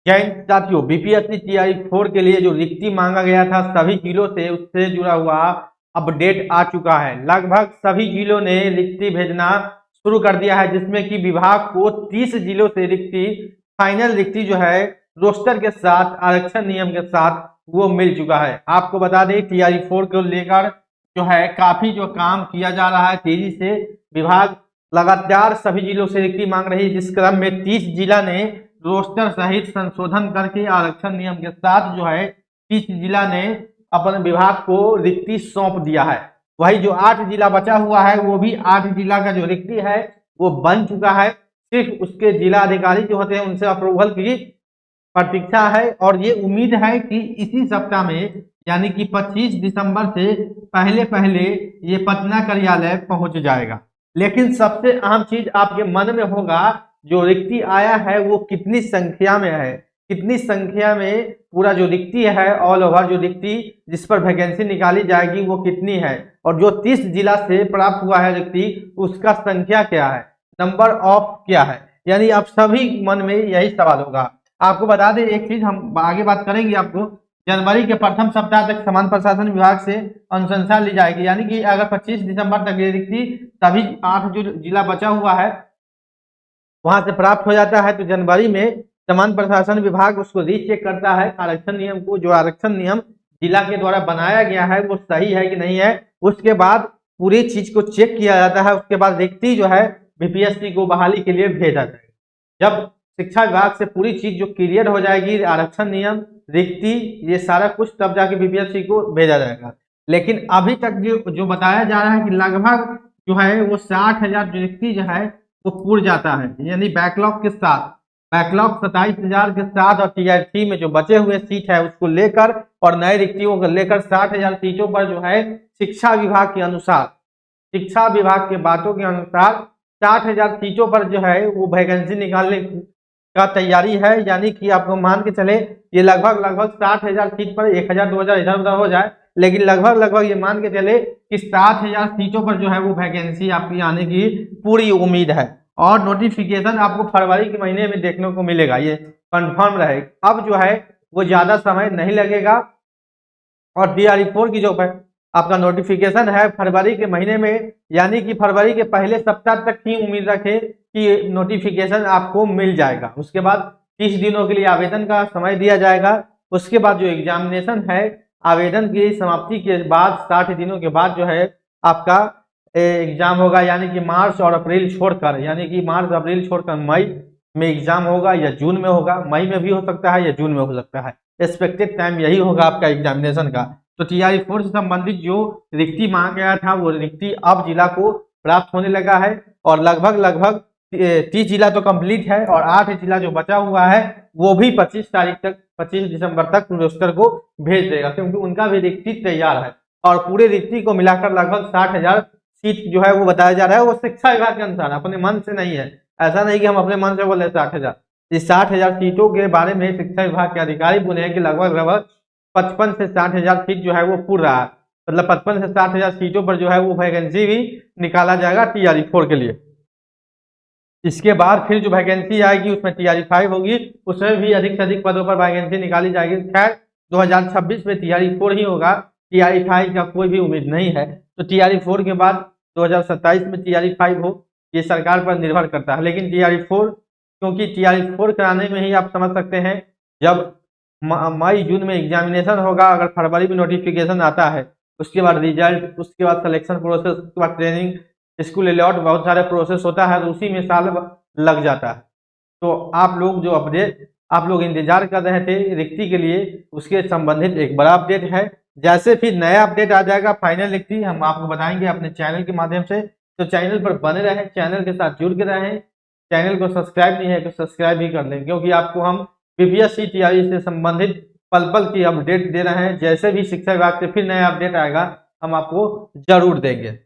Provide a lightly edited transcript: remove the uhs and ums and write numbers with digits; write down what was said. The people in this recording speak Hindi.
जय हिंद साथियों, बीपीएससी टीआई 4 के लिए जो रिक्ति मांगा गया था सभी जिलों से, उससे जुड़ा हुआ अपडेट आ चुका है। लगभग सभी जिलों ने रिक्ति भेजना शुरू कर दिया है, जिसमें कि विभाग को 30 जिलों से रिक्ति, फाइनल रिक्ति जो है रोस्टर के साथ, आरक्षण नियम के साथ वो मिल चुका है। आपको बता दें टीआई 4 को लेकर जो है काफी जो काम किया जा रहा है तेजी से। विभाग लगातार सभी जिलों से रिक्ति मांग रही है, जिस क्रम में 30 जिला ने रोस्टर सहित संशोधन करके आरक्षण नियम के साथ जो है 30 जिला ने अपने विभाग को रिक्ति सौंप दिया है। वही जो 8 जिला बचा हुआ है वो भी 8 जिला का जो रिक्ति है वो बन चुका है। सिर्फ उसके जिला अधिकारी जो होते हैं उनसे अप्रूवल की प्रतीक्षा है, और ये उम्मीद है कि इसी सप्ताह में यानी कि 25 दिसंबर से पहले पहले ये पटना कार्यालय पहुंच जाएगा। लेकिन सबसे अहम चीज आपके मन में होगा, जो रिक्ति आया है वो कितनी संख्या में है, कितनी संख्या में पूरा जो रिक्ति है ऑल ओवर जो रिक्ति जिस पर वैकेंसी निकाली जाएगी वो कितनी है, और जो 30 जिला से प्राप्त हुआ है रिक्ति उसका संख्या क्या है, नंबर ऑफ क्या है। यानी आप सभी मन में यही सवाल होगा। आपको बता दें एक चीज, हम आगे बात करेंगे, आपको जनवरी के प्रथम सप्ताह तक समान प्रशासन विभाग से अनुशंसा ली जाएगी। यानी कि अगर 25 दिसंबर तक ये रिक्ति सभी 8 जो जिला बचा हुआ है वहां से प्राप्त हो जाता है तो जनवरी में समान प्रशासन विभाग उसको रीचेक करता है आरक्षण नियम को। जो आरक्षण नियम जिला के द्वारा बनाया गया है वो सही है कि नहीं है, उसके बाद पूरी चीज को चेक किया जाता है। उसके बाद रिक्ति जो है बीपीएससी को बहाली के लिए भेजा जाएगा। जब शिक्षा विभाग से पूरी चीज जो क्लियर हो जाएगी, आरक्षण नियम, रिक्ति, ये सारा कुछ, तब जाके बीपीएससी को भेजा जाएगा। लेकिन अभी तक जो बताया जा रहा है कि लगभग जो है वो 60,000 रिक्ति जो है वो पूर जाता है, यानी बैकलॉग के साथ, बैकलॉग 27,000 के साथ, और टीआई 3 में जो बचे हुए सीट है उसको लेकर और नए रिक्तियों को लेकर 60,000 सीटों पर जो है शिक्षा विभाग के अनुसार, शिक्षा विभाग के बातों के अनुसार 60,000 सीटों पर जो है वो वैकेंसी निकालने का तैयारी है। यानी कि आपको मान के चले ये लगभग 60,000 सीट पर 1,000 2,000 इधर उधर हो जाए, लेकिन लगभग ये मान के चले कि 60,000 सीटों पर जो है वो वैकेंसी आपकी आने की पूरी उम्मीद है। और नोटिफिकेशन आपको फरवरी के महीने में देखने को मिलेगा, ये कंफर्म रहेगा। अब जो है वो ज्यादा समय नहीं लगेगा, और टीआई 4 की जो आपका नोटिफिकेशन है फरवरी के महीने में, यानी कि फरवरी के पहले सप्ताह तक ही उम्मीद रखें कि नोटिफिकेशन आपको मिल जाएगा। उसके बाद 30 दिनों के लिए आवेदन का समय दिया जाएगा। उसके बाद जो एग्जामिनेशन है, आवेदन की समाप्ति के बाद 60 दिनों के बाद जो है आपका एग्जाम होगा। यानी कि मार्च और अप्रैल छोड़कर, यानी कि मार्च अप्रैल छोड़कर मई में एग्जाम होगा, या जून में होगा। मई में भी हो सकता है या जून में हो सकता है। एक्सपेक्टेड टाइम यही होगा आपका एग्जामिनेशन का। तो टीआई 4 से संबंधित जो रिक्ति मांगा गया था वो रिक्ति अब जिला को प्राप्त होने लगा है, और लगभग 30 जिला तो कंप्लीट है, और 8 जिला जो बचा हुआ है वो भी 25 तारीख तक, 25 दिसंबर तक रोस्टर को भेज देगा, क्योंकि उनका भी रिक्ति तैयार है। और पूरे रिक्ति को मिलाकर लगभग 60,000 सीट जो है वो बताया जा रहा है, वो शिक्षा विभाग के अनुसार, अपने मन से नहीं है। ऐसा नहीं कि हम अपने मन से बोले 60,000। इस 60,000 सीटों के बारे में शिक्षा विभाग के अधिकारी बोले हैं कि लगभग 55 से 60,000 सीट जो है वो पूर रहा है। मतलब 55 से 60,000 सीटों पर जो है वो वैकेंसी भी निकाला जाएगा टीआई 4 के लिए। इसके बाद फिर जो वैकेंसी आएगी उसमें टीआई 5 होगी, उसमें भी अधिक से अधिक पदों पर वैकेंसी निकाली जाएगी। खैर 2026 में टीआई 4 ही होगा, टीआई 5 का कोई भी उम्मीद नहीं है। तो टीआई 4 के बाद 2027 में टीआई 5 हो, ये सरकार पर निर्भर करता है। लेकिन टीआई 4, क्योंकि टीआई 4 कराने में ही आप समझ सकते हैं, जब मई जून में एग्जामिनेशन होगा, अगर फरवरी में नोटिफिकेशन आता है, उसके बाद रिजल्ट, उसके बाद सिलेक्शन प्रोसेस, उसके बाद ट्रेनिंग, स्कूल अलॉट, बहुत सारे प्रोसेस होता है, तो उसी में साल लग जाता है। तो आप लोग जो अपडेट आप लोग इंतजार कर रहे थे रिक्ति के लिए, उसके संबंधित एक बड़ा अपडेट है। जैसे फिर नया अपडेट आ जाएगा फाइनल रिक्ति, हम आपको बताएंगे अपने चैनल के माध्यम से। तो चैनल पर बने रहें, चैनल के साथ जुड़ के रहें। चैनल को सब्सक्राइब नहीं है तो सब्सक्राइब भी कर लें, क्योंकि आपको हम बीपीएससी टीआई से संबंधित पल पल की अपडेट दे रहे हैं। जैसे भी शिक्षा विभाग से फिर नया अपडेट आएगा हम आपको जरूर देंगे।